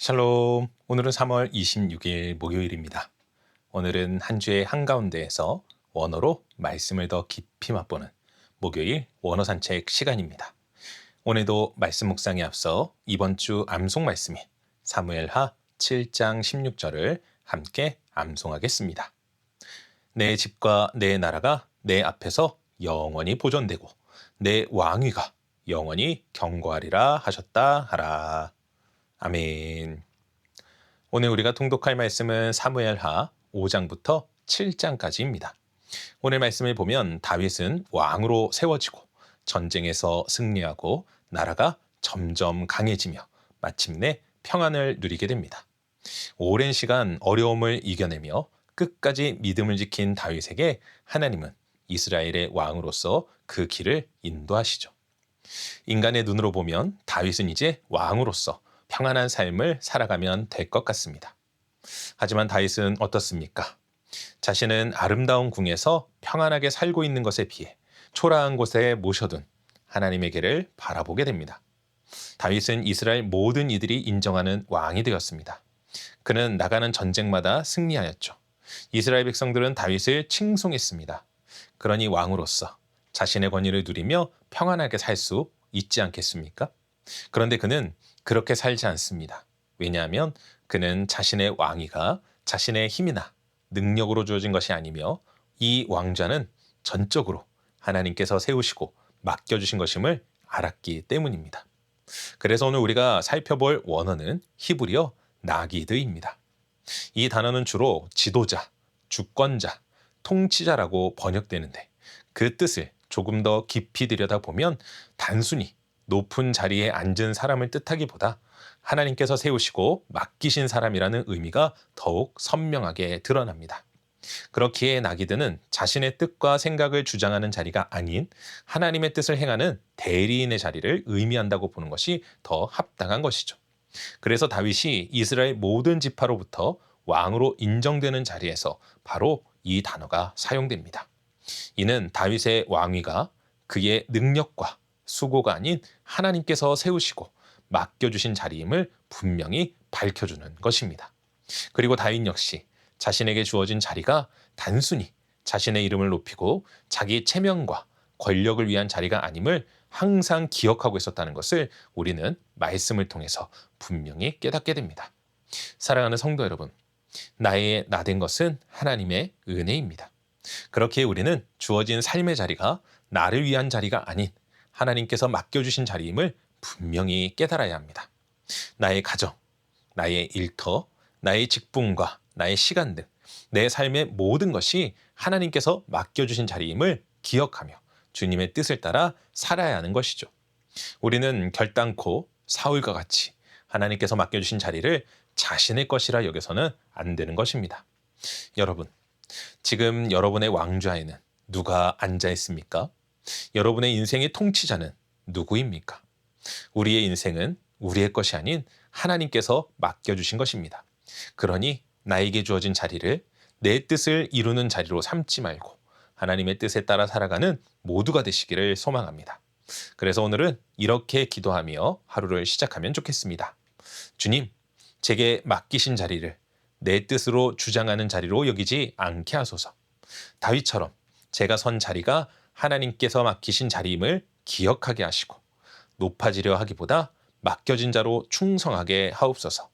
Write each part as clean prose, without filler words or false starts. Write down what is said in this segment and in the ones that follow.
샬롬. 오늘은 3월 26일 목요일입니다. 오늘은 한 주의 한가운데에서 원어로 말씀을 더 깊이 맛보는 목요일 원어 산책 시간입니다. 오늘도 말씀 묵상에 앞서 이번 주 암송 말씀인 사무엘하 7장 16절을 함께 암송하겠습니다. 내 집과 내 나라가 내 앞에서 영원히 보존되고 내 왕위가 영원히 경고하리라 하셨다 하라. 아멘. 오늘 우리가 통독할 말씀은 사무엘하 5장부터 7장까지입니다. 오늘 말씀을 보면 다윗은 왕으로 세워지고 전쟁에서 승리하고 나라가 점점 강해지며 마침내 평안을 누리게 됩니다. 오랜 시간 어려움을 이겨내며 끝까지 믿음을 지킨 다윗에게 하나님은 이스라엘의 왕으로서 그 길을 인도하시죠. 인간의 눈으로 보면 다윗은 이제 왕으로서 평안한 삶을 살아가면 될 것 같습니다. 하지만 다윗은 어떻습니까? 자신은 아름다운 궁에서 평안하게 살고 있는 것에 비해 초라한 곳에 모셔둔 하나님의 길을 바라보게 됩니다. 다윗은 이스라엘 모든 이들이 인정하는 왕이 되었습니다. 그는 나가는 전쟁마다 승리하였죠. 이스라엘 백성들은 다윗을 칭송했습니다. 그러니 왕으로서 자신의 권위를 누리며 평안하게 살 수 있지 않겠습니까? 그런데 그는 그렇게 살지 않습니다. 왜냐하면 그는 자신의 왕위가 자신의 힘이나 능력으로 주어진 것이 아니며 이 왕좌는 전적으로 하나님께서 세우시고 맡겨주신 것임을 알았기 때문입니다. 그래서 오늘 우리가 살펴볼 원어는 히브리어 나기드입니다. 이 단어는 주로 지도자, 주권자, 통치자라고 번역되는데 그 뜻을 조금 더 깊이 들여다보면 단순히 높은 자리에 앉은 사람을 뜻하기보다 하나님께서 세우시고 맡기신 사람이라는 의미가 더욱 선명하게 드러납니다. 그렇기에 나기드는 자신의 뜻과 생각을 주장하는 자리가 아닌 하나님의 뜻을 행하는 대리인의 자리를 의미한다고 보는 것이 더 합당한 것이죠. 그래서 다윗이 이스라엘 모든 지파로부터 왕으로 인정되는 자리에서 바로 이 단어가 사용됩니다. 이는 다윗의 왕위가 그의 능력과 수고가 아닌 하나님께서 세우시고 맡겨주신 자리임을 분명히 밝혀주는 것입니다. 그리고 다윗 역시 자신에게 주어진 자리가 단순히 자신의 이름을 높이고 자기 체면과 권력을 위한 자리가 아님을 항상 기억하고 있었다는 것을 우리는 말씀을 통해서 분명히 깨닫게 됩니다. 사랑하는 성도 여러분, 나의 나된 것은 하나님의 은혜입니다. 그렇기에 우리는 주어진 삶의 자리가 나를 위한 자리가 아닌 하나님께서 맡겨주신 자리임을 분명히 깨달아야 합니다. 나의 가정, 나의 일터, 나의 직분과 나의 시간 등 내 삶의 모든 것이 하나님께서 맡겨주신 자리임을 기억하며 주님의 뜻을 따라 살아야 하는 것이죠. 우리는 결단코 사울과 같이 하나님께서 맡겨주신 자리를 자신의 것이라 여겨서는 안 되는 것입니다. 여러분, 지금 여러분의 왕좌에는 누가 앉아 있습니까? 여러분의 인생의 통치자는 누구입니까? 우리의 인생은 우리의 것이 아닌 하나님께서 맡겨주신 것입니다. 그러니 나에게 주어진 자리를 내 뜻을 이루는 자리로 삼지 말고 하나님의 뜻에 따라 살아가는 모두가 되시기를 소망합니다. 그래서 오늘은 이렇게 기도하며 하루를 시작하면 좋겠습니다. 주님, 제게 맡기신 자리를 내 뜻으로 주장하는 자리로 여기지 않게 하소서. 다윗처럼 제가 선 자리가 하나님께서 맡기신 자리임을 기억하게 하시고 높아지려 하기보다 맡겨진 자로 충성하게 하옵소서.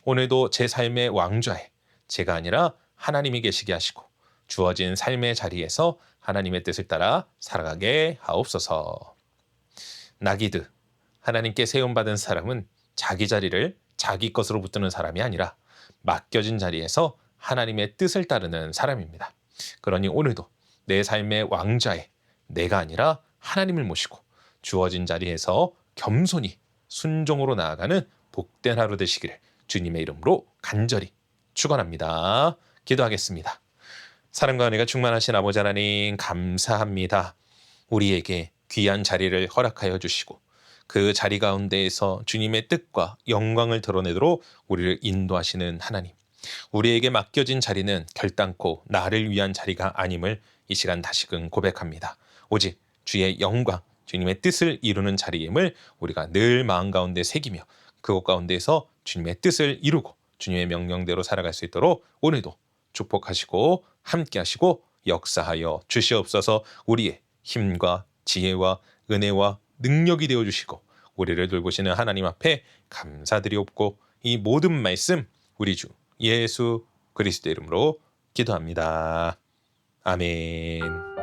오늘도 제 삶의 왕좌에 제가 아니라 하나님이 계시게 하시고 주어진 삶의 자리에서 하나님의 뜻을 따라 살아가게 하옵소서. 나기드, 하나님께 세움받은 사람은 자기 자리를 자기 것으로 붙드는 사람이 아니라 맡겨진 자리에서 하나님의 뜻을 따르는 사람입니다. 그러니 오늘도 내 삶의 왕좌에 내가 아니라 하나님을 모시고 주어진 자리에서 겸손히 순종으로 나아가는 복된 하루 되시기를 주님의 이름으로 간절히 축원합니다. 기도하겠습니다. 사랑과 은혜가 충만하신 아버지 하나님 감사합니다. 우리에게 귀한 자리를 허락하여 주시고 그 자리 가운데에서 주님의 뜻과 영광을 드러내도록 우리를 인도하시는 하나님. 우리에게 맡겨진 자리는 결단코 나를 위한 자리가 아님을 이 시간 다시금 고백합니다. 오직 주의 영광, 주님의 뜻을 이루는 자리임을 우리가 늘 마음 가운데 새기며 그것 가운데에서 주님의 뜻을 이루고 주님의 명령대로 살아갈 수 있도록 오늘도 축복하시고 함께 하시고 역사하여 주시옵소서. 우리의 힘과 지혜와 은혜와 능력이 되어주시고 우리를 돌보시는 하나님 앞에 감사드리옵고 이 모든 말씀 우리 주 예수 그리스도의 이름으로 기도합니다. 아멘.